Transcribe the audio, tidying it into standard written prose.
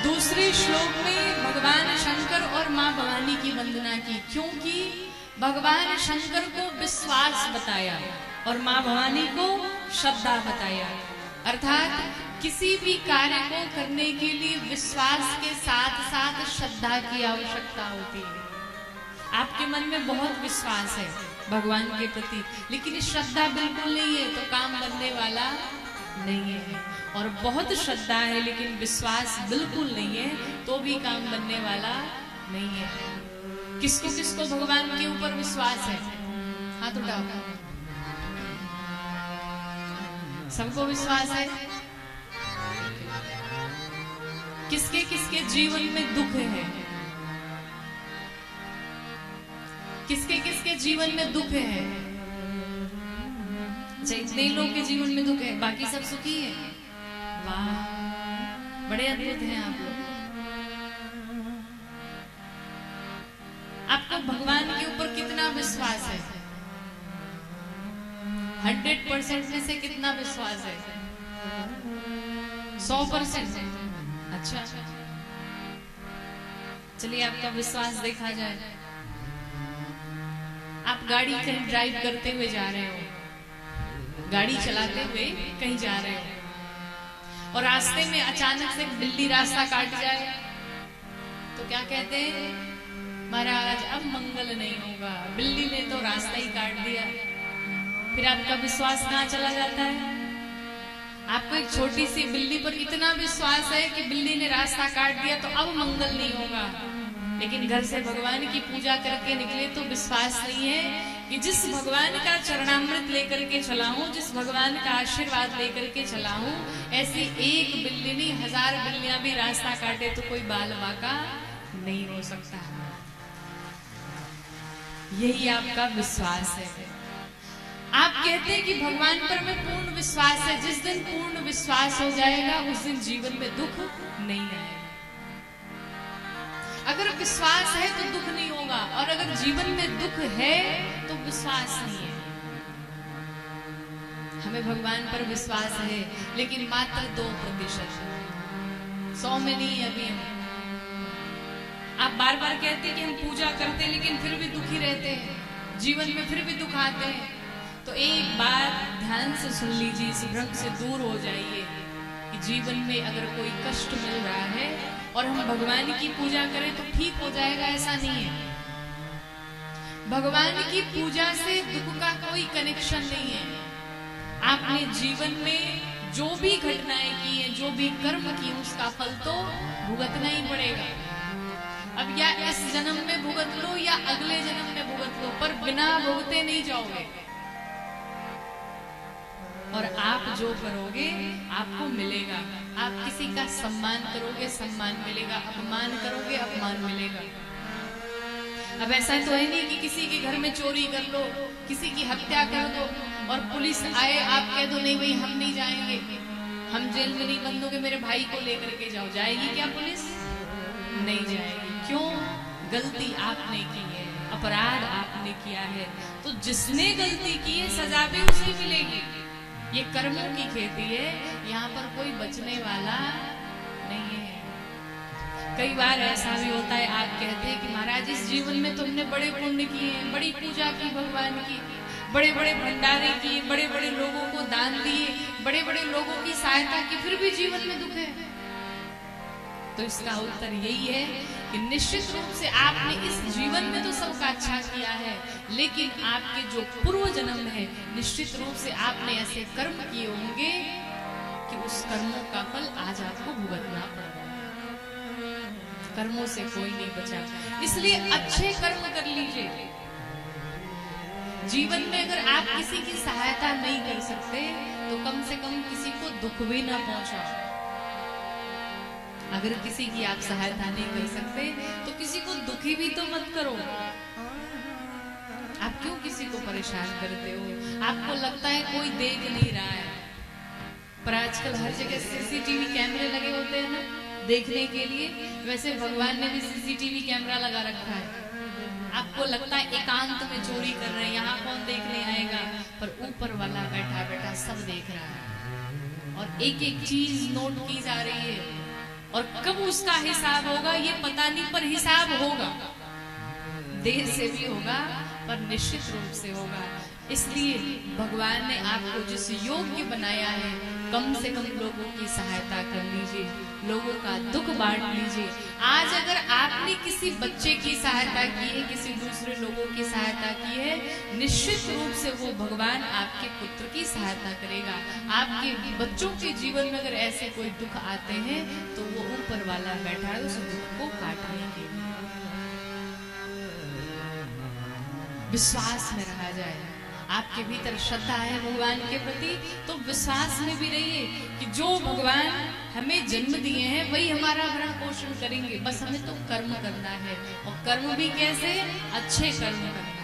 दूसरे श्लोक में भगवान शंकर और माँ भवानी की वंदना की, क्योंकि भगवान शंकर को विश्वास बताया और माँ भवानी को श्रद्धा बताया। अर्थात किसी भी कार्य को करने के लिए विश्वास के साथ साथ श्रद्धा की आवश्यकता होती है। आपके मन में बहुत विश्वास है भगवान के प्रति, लेकिन श्रद्धा बिल्कुल नहीं है तो काम बनने वाला नहीं है। और बहुत श्रद्धा है लेकिन विश्वास बिल्कुल नहीं है तो भी काम बनने वाला नहीं है। किसको किसको भगवान के ऊपर विश्वास है? हाथ उठाओ। सबको विश्वास है। किसके किसके जीवन में दुख है? किसके किसके जीवन में दुख है? इतने लोग के जीवन में दुख है, बाकी सब सुखी है। वाह, बड़े अद्भुत हैं आप लोग। आपको भगवान के ऊपर कितना विश्वास है? 100% में से कितना विश्वास है? 100%। अच्छा, चलिए आपका विश्वास देखा जाए। आप गाड़ी कहीं ड्राइव करते हुए जा रहे हो, गाड़ी चलाते हुए कहीं जा रहे हो और रास्ते में अचानक से बिल्ली रास्ता काट जाए तो क्या कहते हैं? महाराज अब मंगल नहीं होगा, बिल्ली ने तो रास्ता ही काट दिया। फिर आपका विश्वास कहाँ चला जाता है? आपको एक छोटी सी बिल्ली पर इतना विश्वास है कि बिल्ली ने रास्ता काट दिया तो अब मंगल नहीं होगा, लेकिन घर से भगवान की पूजा करके निकले तो विश्वास नहीं है कि जिस भगवान का चरणामृत लेकर के चला हूं, जिस भगवान का आशीर्वाद लेकर के चला हूं, ऐसी एक बिल्ली नहीं 1000 बिल्लियां भी रास्ता काटे तो कोई बाल बाका नहीं हो सकता। यही आपका विश्वास है। आप कहते हैं कि भगवान पर में पूर्ण विश्वास है। जिस दिन पूर्ण विश्वास हो जाएगा उस दिन जीवन में दुख नहीं रहेगा। अगर विश्वास है तो दुख नहीं होगा, और अगर जीवन में दुख है तो विश्वास नहीं है। हमें भगवान पर विश्वास है लेकिन मात्र 2%, 100 में नहीं। अभी आप बार बार कहते हैं कि हम पूजा करते हैं लेकिन फिर भी दुखी रहते हैं, जीवन में फिर भी दुख आते हैं। तो एक बार ध्यान से सुन लीजिए, इस भ्रम से दूर हो जाइए कि जीवन में अगर कोई कष्ट मिल रहा है और हम भगवान की पूजा करें तो ठीक हो जाएगा, ऐसा नहीं है। भगवान की पूजा से दुख का कोई कनेक्शन नहीं है। आपने जीवन में जो भी घटनाएं की हैं, जो भी कर्म की, उसका फल तो भुगतना ही पड़ेगा। अब या इस जन्म में भुगत लो या अगले जन्म में भुगत लो, पर बिना भुगते नहीं जाओगे। और आप जो करोगे आपको मिलेगा। आप किसी का सम्मान करोगे, सम्मान मिलेगा। अपमान करोगे, अपमान मिलेगा। अब ऐसा तो है नहीं कि किसी के घर में चोरी कर लो, किसी की हत्या कर दो और पुलिस आए, आप कह दो नहीं भाई हम नहीं जाएंगे, हम जेल में नहीं बंद होंगे, मेरे भाई को लेकर के जाओ। जाएगी क्या पुलिस? नहीं जाएगी। क्यों? गलती आपने की है, अपराध आपने किया है। तो जिसने गलती की है सजा भी उसे मिलेगी। ये कर्मों की खेती है, यहाँ पर कोई बचने वाला नहीं है। कई बार ऐसा भी होता है, आप कहते हैं कि महाराज इस जीवन में तुमने बड़े पुण्य किए हैं, बड़ी पूजा की भगवान की, बड़े बड़े भंडारे किए, बड़े बड़े लोगों को दान दिए, बड़े बड़े लोगों की सहायता की, फिर भी जीवन में दुख है। तो इसका उत्तर यही है कि निश्चित रूप से आपने इस जीवन में तो सबका अच्छा किया है, लेकिन आपके जो पूर्व जन्म है निश्चित रूप से आपने ऐसे कर्म किए होंगे कि उस कर्मों का फल आज आपको भुगतना पड़ेगा। कर्मों से कोई नहीं बचा, इसलिए अच्छे कर्म कर लीजिए। जीवन में अगर आप किसी की सहायता नहीं कर सकते तो कम से कम किसी को दुख भी ना पहुंचाओ। अगर किसी की आप सहायता नहीं कर सकते तो किसी को दुखी भी तो मत करो। आप क्यों किसी को परेशान करते हो? आपको लगता है कोई देख नहीं रहा है, पर आजकल हर जगह सीसीटीवी कैमरे लगे होते हैं ना देखने के लिए। वैसे भगवान ने भी सीसीटीवी कैमरा लगा रखा है। आपको लगता है एकांत में चोरी कर रहे हैं, यहाँ कौन देखने आएगा, पर ऊपर वाला बैठा बैठा सब देख रहा है और एक एक चीज नोट की जा रही है। और कब उसका हिसाब होगा ये पता नहीं, पर हिसाब होगा। देर से भी होगा पर निश्चित रूप से होगा। इसलिए भगवान ने आपको जिस योग्य बनाया है, कम से कम लोगों की सहायता कर लीजिए, लोगों का दुख बांट लीजिए। आज अगर आपने किसी बच्चे की सहायता की है, किसी दूसरे लोगों की सहायता की है, निश्चित रूप से वो भगवान आपके पुत्र की सहायता करेगा। आपके बच्चों के जीवन में अगर ऐसे कोई दुख आते हैं तो वो ऊपर वाला बैठा है उस दुख को काटने के लिए। विश्वास में रहा जाए। आपके भीतर श्रद्धा है भगवान के प्रति, तो विश्वास में भी रहिए कि जो भगवान हमें जन्म दिए हैं वही हमारा भरण पोषण करेंगे। बस हमें तो कर्म करना है, और कर्म भी कैसे? अच्छे कर्म करना है।